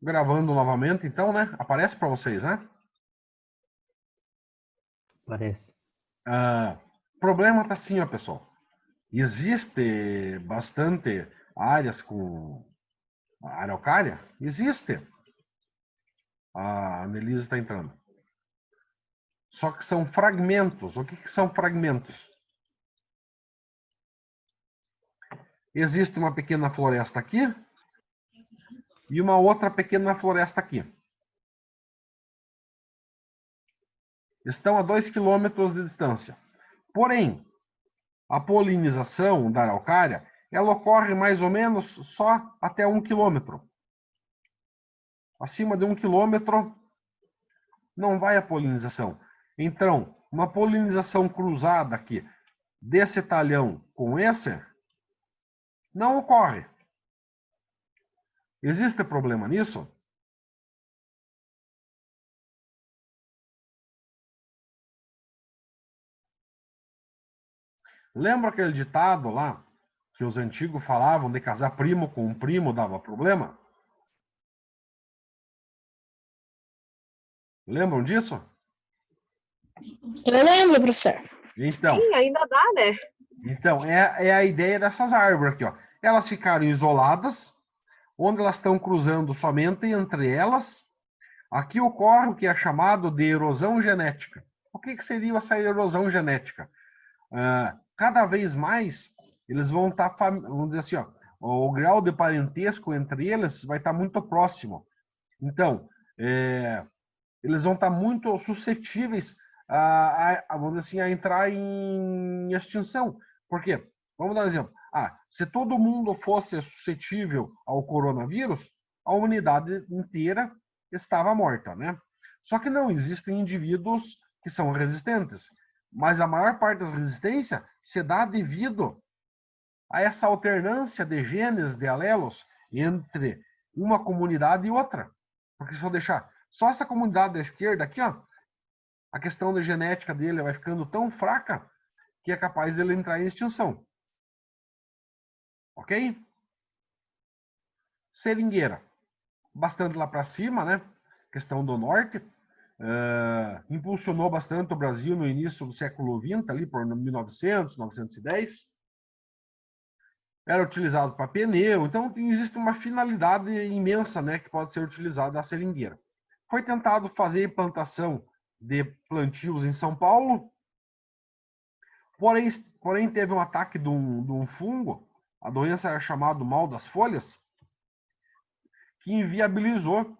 Gravando novamente, então, né? Aparece para vocês, né? Parece. O problema tá assim, ó, pessoal. Existe bastante áreas com araucária? Existe. A Annelise está entrando. Só que são fragmentos. O que são fragmentos? Existe uma pequena floresta aqui e uma outra pequena floresta aqui. Estão a 2 quilômetros de distância. Porém, a polinização da araucária, ela ocorre mais ou menos só até 1 quilômetro. Acima de 1 quilômetro, não vai a polinização. Então, uma polinização cruzada aqui, desse talhão com esse, não ocorre. Existe problema nisso? Lembra aquele ditado lá, que os antigos falavam de casar primo com um primo dava problema? Lembram disso? Eu lembro, professor. Então, Sim, ainda dá, né? então é a ideia dessas árvores aqui, ó. Elas ficaram isoladas, onde elas estão cruzando somente entre elas. Aqui ocorre o que é chamado de erosão genética. O que seria essa erosão genética? Cada vez mais eles vão estar, vamos dizer assim, ó, o grau de parentesco entre eles vai estar muito próximo. Então, eles vão estar muito suscetíveis vamos dizer assim, a entrar em extinção. Por quê? Vamos dar um exemplo. Se todo mundo fosse suscetível ao coronavírus, a humanidade inteira estava morta, né? Só que não existem indivíduos que são resistentes, mas a maior parte das resistências se dá devido a essa alternância de genes, de alelos, entre uma comunidade e outra. Porque se eu deixar só essa comunidade da esquerda aqui, ó, a questão da genética dele vai ficando tão fraca que é capaz dele entrar em extinção. Ok? Seringueira. Bastante lá para cima, né? Questão do norte. Impulsionou bastante o Brasil no início do século XX, ali por 1900, 1910. Era utilizado para pneu, então existe uma finalidade imensa, né, que pode ser utilizada a seringueira. Foi tentado fazer plantação de plantios em São Paulo, porém teve um ataque de um fungo, a doença era chamada mal das folhas, que inviabilizou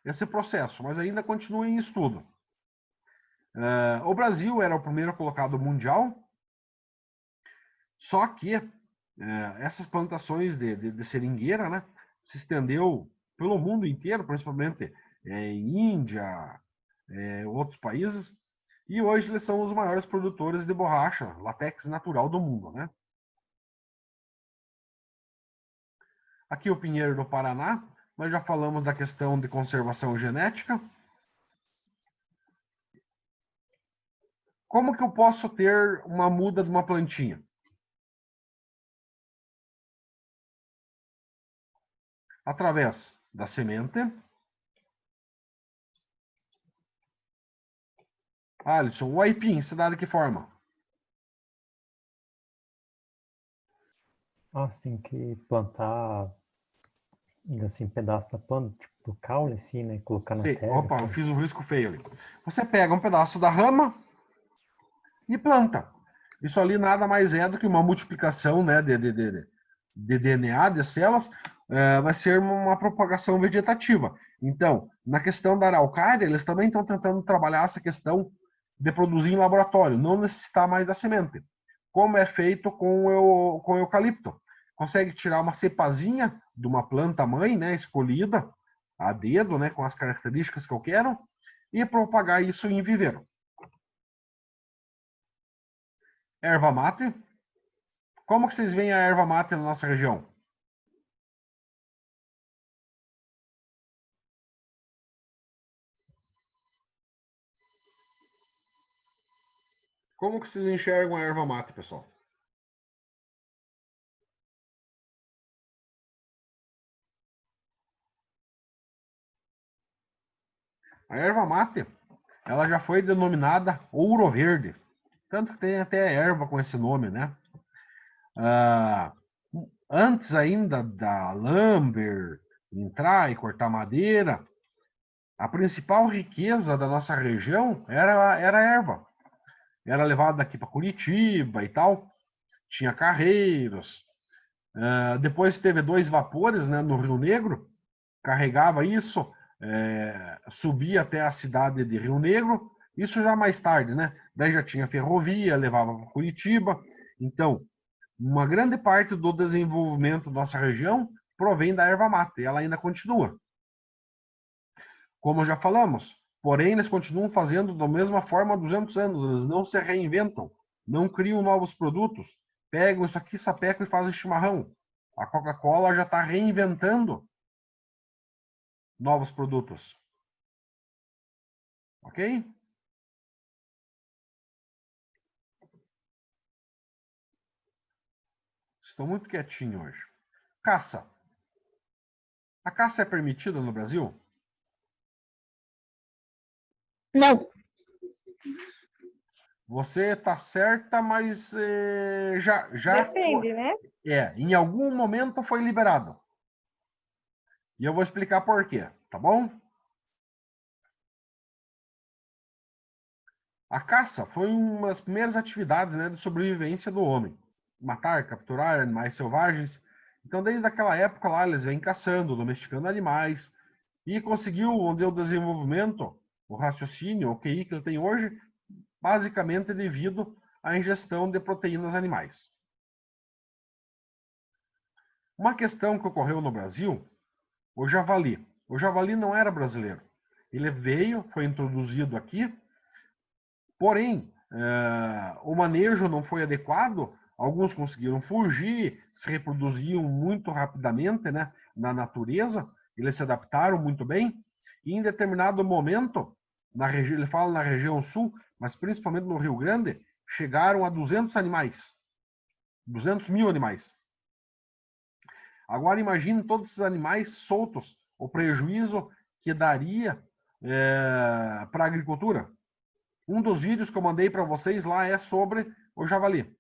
esse processo, mas ainda continua em estudo. O Brasil era o primeiro colocado mundial, só que essas plantações de seringueira, né, se estendeu pelo mundo inteiro, principalmente em Índia, outros países, e hoje eles são os maiores produtores de borracha, látex natural do mundo, né? Aqui o Pinheiro do Paraná, nós já falamos da questão de conservação genética. Como que eu posso ter uma muda de uma plantinha? Através da semente. Alisson, o aipim, se dá de que forma? Você tem que plantar assim, pedaço da planta, tipo do caule, assim, né? Colocar na terra. Opa, eu fiz um risco feio ali. Você pega um pedaço da rama e planta. Isso ali nada mais é do que uma multiplicação, né, de DNA, de células, vai ser uma propagação vegetativa. Então, na questão da araucária, eles também estão tentando trabalhar essa questão de produzir em laboratório, não necessitar mais da semente, como é feito com o eucalipto. Consegue tirar uma cepazinha de uma planta mãe, né, escolhida a dedo, né, com as características que eu quero, e propagar isso em viveiro. Erva mate. Como que vocês veem a erva mate na nossa região? Como que vocês enxergam a erva mate, pessoal? A erva mate, ela já foi denominada ouro verde. Tanto que tem até erva com esse nome, né? Antes ainda da Lumber entrar e cortar madeira, a principal riqueza da nossa região era a erva. Era levada daqui para Curitiba e tal. Tinha carreiros. Depois teve 2 vapores, né, no Rio Negro. Carregava isso, subia até a cidade de Rio Negro. Isso já mais tarde, né? Daí já tinha ferrovia, levava para Curitiba. Então, uma grande parte do desenvolvimento da nossa região provém da erva mate. Ela ainda continua. Como já falamos, porém eles continuam fazendo da mesma forma há 200 anos. Eles não se reinventam, não criam novos produtos. Pegam isso aqui, sapecam e fazem chimarrão. A Coca-Cola já está reinventando novos produtos. Ok? Estou muito quietinho hoje. Caça. A caça é permitida no Brasil? Não. Você está certa, mas já Depende, né? em algum momento foi liberado. E eu vou explicar por quê, tá bom? A caça foi uma das primeiras atividades, né, de sobrevivência do homem. Matar, capturar animais selvagens. Então, desde aquela época lá, eles vêm caçando, domesticando animais. E conseguiu, vamos dizer, o desenvolvimento, o raciocínio, o QI que ele tem hoje, basicamente devido à ingestão de proteínas animais. Uma questão que ocorreu no Brasil, o javali. O javali não era brasileiro. Ele veio, foi introduzido aqui, porém, o manejo não foi adequado, alguns conseguiram fugir, se reproduziam muito rapidamente, né, na natureza, eles se adaptaram muito bem, e em determinado momento, ele fala na região sul, mas principalmente no Rio Grande, chegaram a 200 animais, 200 mil animais. Agora imagine todos esses animais soltos, o prejuízo que daria para a agricultura. Um dos vídeos que eu mandei para vocês lá é sobre o javali.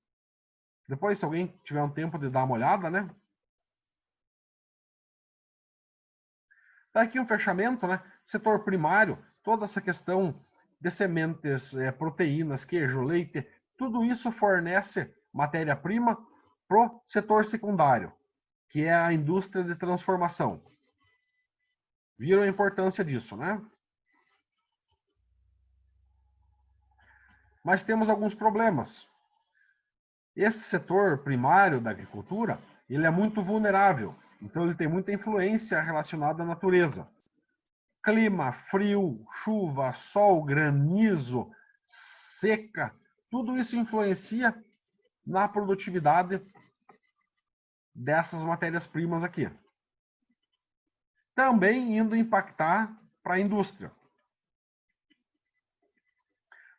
Depois, se alguém tiver um tempo de dar uma olhada, né? Tá aqui um fechamento, né? Setor primário, toda essa questão de sementes, proteínas, queijo, leite, tudo isso fornece matéria-prima pro setor secundário, que é a indústria de transformação. Viram a importância disso, né? Mas temos alguns problemas. Esse setor primário da agricultura, ele é muito vulnerável. Então, ele tem muita influência relacionada à natureza. Clima, frio, chuva, sol, granizo, seca, tudo isso influencia na produtividade dessas matérias-primas aqui. Também indo impactar para a indústria.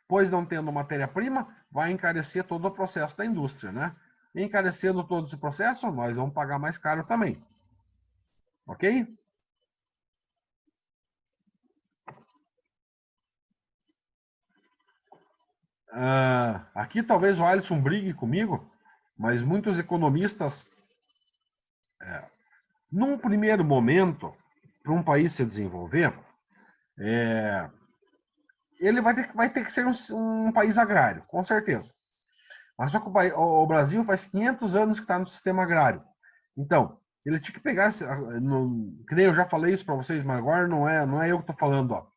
Pois não tendo matéria-prima, vai encarecer todo o processo da indústria, né? Encarecendo todo esse processo, nós vamos pagar mais caro também. Ok? Aqui talvez o Alisson brigue comigo, mas muitos economistas, num primeiro momento, para um país se desenvolver, ele vai ter que ser um país agrário, com certeza. Mas só que o Brasil faz 500 anos que está no sistema agrário. Então, ele tinha que pegar, que nem eu já falei isso para vocês, mas agora não é eu que estou falando.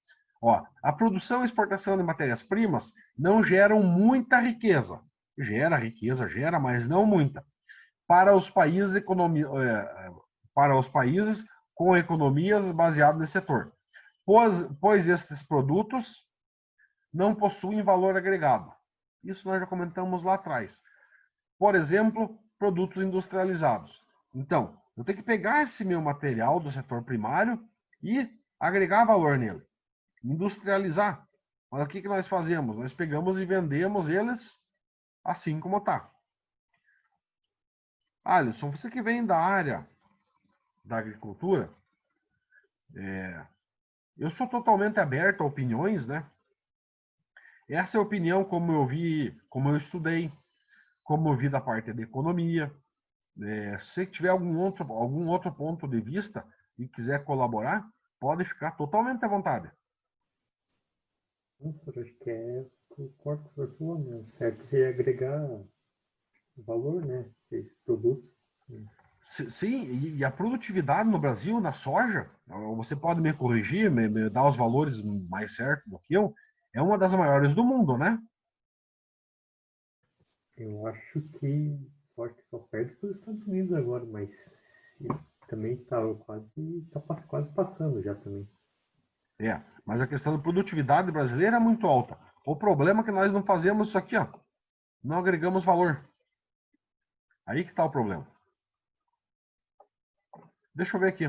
A produção e exportação de matérias-primas não geram muita riqueza. Gera, mas não muita. Para os países, para os países com economias baseadas nesse setor. Pois estes produtos não possuem valor agregado. Isso nós já comentamos lá atrás. Por exemplo, produtos industrializados. Então, eu tenho que pegar esse meu material do setor primário e agregar valor nele. Industrializar. Mas o que nós fazemos? Nós pegamos e vendemos eles assim como está. Alisson, você que vem da área da agricultura, eu sou totalmente aberto a opiniões, né? Essa é a opinião como eu vi, como eu estudei, como eu vi da parte da economia. Se tiver algum outro ponto de vista e quiser colaborar, pode ficar totalmente à vontade. Nossa, eu acho que concordo com a sua, né? O certo seria agregar valor, né? Esses produtos. Sim, e a produtividade no Brasil, na soja, você pode me corrigir, me dar os valores mais certos do que eu, é uma das maiores do mundo, né? Eu acho que só perde para os Estados Unidos agora, mas também está quase passando já também. Mas a questão da produtividade brasileira é muito alta. O problema é que nós não fazemos isso aqui, ó. Não agregamos valor. Aí que está o problema. Deixa eu ver aqui,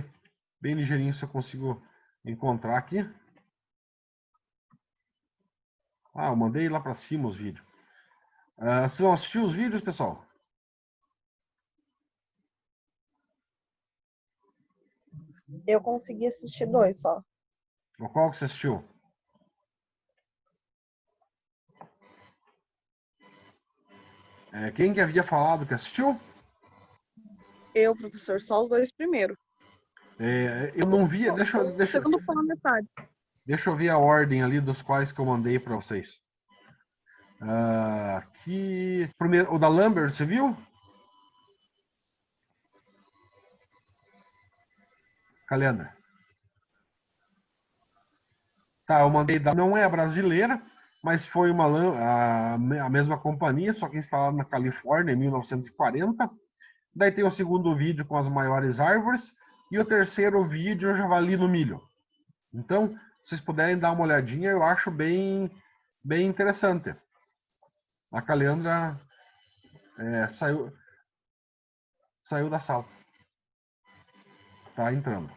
bem ligeirinho, se eu consigo encontrar aqui. Eu mandei lá para cima os vídeos. Vocês vão assistir os vídeos, pessoal? Eu consegui assistir 2 só. Qual que você assistiu? Quem que havia falado que assistiu? Eu, professor, só os 2 primeiros. Eu não vi, O segundo foi na metade. deixa eu ver a ordem ali dos quais que eu mandei para vocês. Aqui, primeiro, o da Lambert, você viu? Calendar. Tá, eu mandei não é a brasileira, mas foi a mesma companhia, só que instalada na Califórnia em 1940. Daí tem o segundo vídeo com as maiores árvores e o terceiro vídeo o javali no milho. Então, se vocês puderem dar uma olhadinha, eu acho bem interessante. A Calendra saiu da sala. Tá entrando.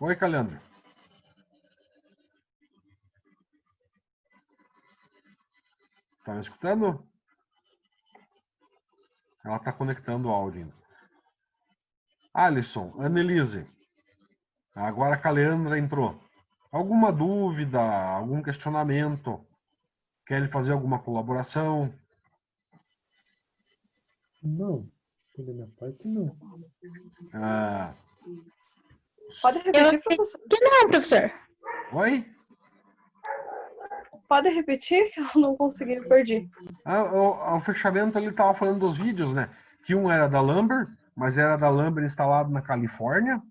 Oi, Calendra. Tá me escutando? Ela tá conectando o áudio ainda. Alisson, Annelise. Agora a Calendra entrou. Alguma dúvida, algum questionamento? Querem fazer alguma colaboração? Não, da minha parte não. Pode repetir, professor? Que não, professor. Oi? Pode repetir que eu não consegui, eu perdi. O fechamento ele estava falando dos vídeos, né? Que um era da Lumber, mas era da Lumber instalado na Califórnia.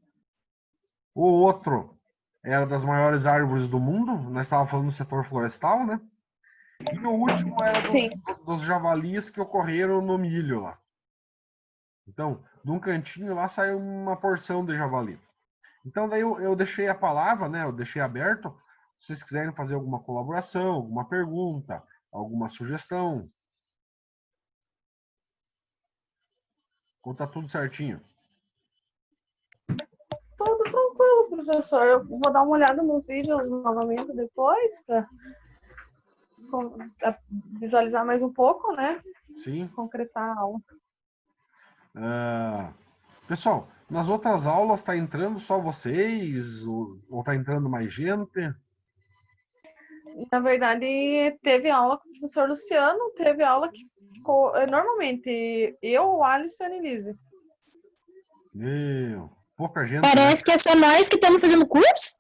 O outro era das maiores árvores do mundo. Nós estávamos falando do setor florestal, né? E o último era dos javalis que ocorreram no milho lá. Então, num cantinho lá saiu uma porção de javali. Então, daí eu deixei a palavra, né? Eu deixei aberto. Se vocês quiserem fazer alguma colaboração, alguma pergunta, alguma sugestão. Ou tá tudo certinho? Tudo tranquilo, professor. Eu vou dar uma olhada nos vídeos novamente depois para visualizar mais um pouco, né? Sim. Concretar a aula. Pessoal, nas outras aulas está entrando só vocês? Ou está entrando mais gente? Na verdade, teve aula com o professor Luciano, teve aula que ficou. Normalmente, eu, o Alisson e a Annelise. Meu, pouca gente. Parece que é só nós que estamos fazendo curso.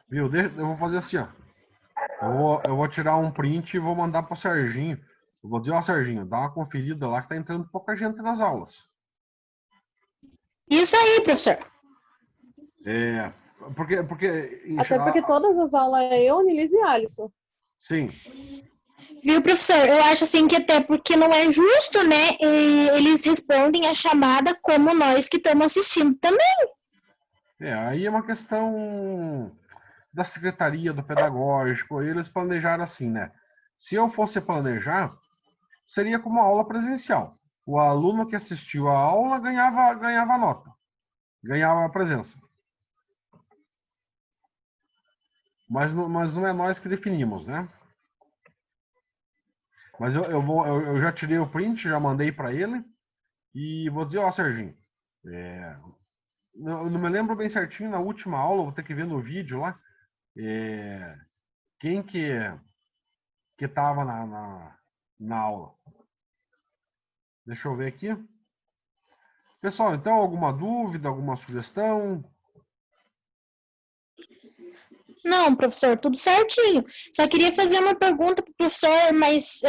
Viu? Eu vou fazer assim, ó. Eu vou tirar um print e vou mandar para o Serginho. Eu vou dizer, ó, Serginho, dá uma conferida lá que tá entrando pouca gente nas aulas. Isso aí, professor. Porque Até porque todas as aulas é eu, Annelise e Alisson. Sim. Viu, professor? Eu acho assim que até porque não é justo, né? Eles respondem a chamada como nós que estamos assistindo também. Aí é uma questão da secretaria, do pedagógico. Eles planejaram assim, né? Se eu fosse planejar, seria como aula presencial. O aluno que assistiu a aula ganhava nota, ganhava a presença. Mas não é nós que definimos, né? Mas eu já tirei o print, já mandei para ele. E vou dizer, ó, Serginho, eu não me lembro bem certinho na última aula, vou ter que ver no vídeo lá, quem que estava na aula. Deixa eu ver aqui. Pessoal, então, alguma dúvida, alguma sugestão? Não, professor, tudo certinho. Só queria fazer uma pergunta para o professor, mas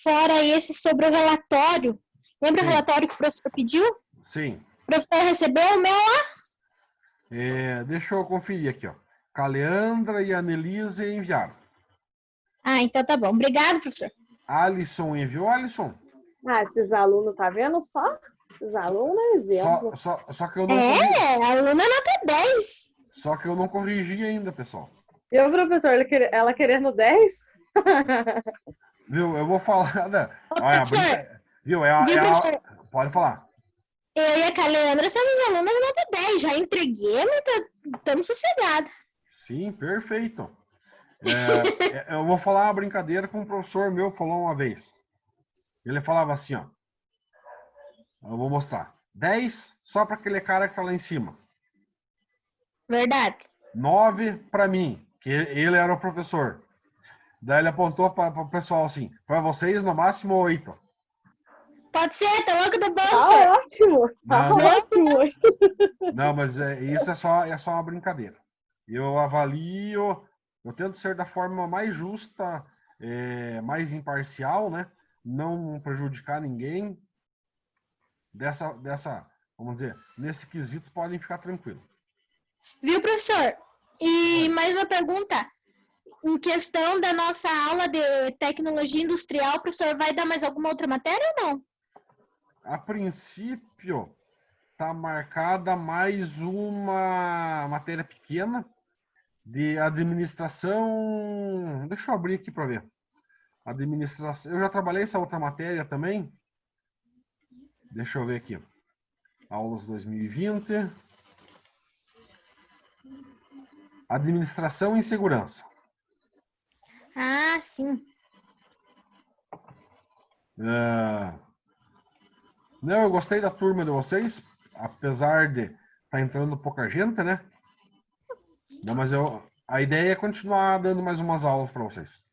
fora esse sobre o relatório. Lembra Sim. o relatório que o professor pediu? Sim. O professor recebeu o meu lá? Deixa eu conferir aqui, ó. Caleandra e Anelise enviaram. Ah, então tá bom. Obrigado, professor. Alisson enviou, Alisson? Ah, esses alunos, tá vendo só? Esses alunos é exemplo. Só que eu não corrigi. A aluna nota 10. Só que eu não corrigi ainda, pessoal. E o professor, ela querendo 10? Viu? Eu vou falar. Né? Ô, Olha, professor, viu? professor? Pode falar. Eu e a Caleandra somos alunas nota 10. Já entreguei, mas estamos sossegados. Sim, perfeito. Eu vou falar uma brincadeira com um professor meu falou uma vez. Ele falava assim, ó. Eu vou mostrar. 10 só para aquele cara que tá lá em cima. Verdade. 9 para mim, que ele era o professor. Daí ele apontou para o pessoal assim, para vocês no máximo 8. Pode ser, tá louco do bom, Tá professor. ótimo, tá Não, ótimo. não, mas isso é só uma brincadeira. Eu avalio, eu tento ser da forma mais justa, mais imparcial, né? Não prejudicar ninguém. Vamos dizer, nesse quesito podem ficar tranquilos. Viu, professor? E Oi. mais uma pergunta. Em questão da nossa aula de tecnologia industrial, o professor vai dar mais alguma outra matéria ou não? A princípio, está marcada mais uma matéria pequena de administração. Deixa eu abrir aqui para ver. Administração. Eu já trabalhei essa outra matéria também. Deixa eu ver aqui. Aulas 2020. Administração e segurança. Ah, sim. Não, eu gostei da turma de vocês, apesar de estar entrando pouca gente, né? Não, mas a ideia é continuar dando mais umas aulas para vocês.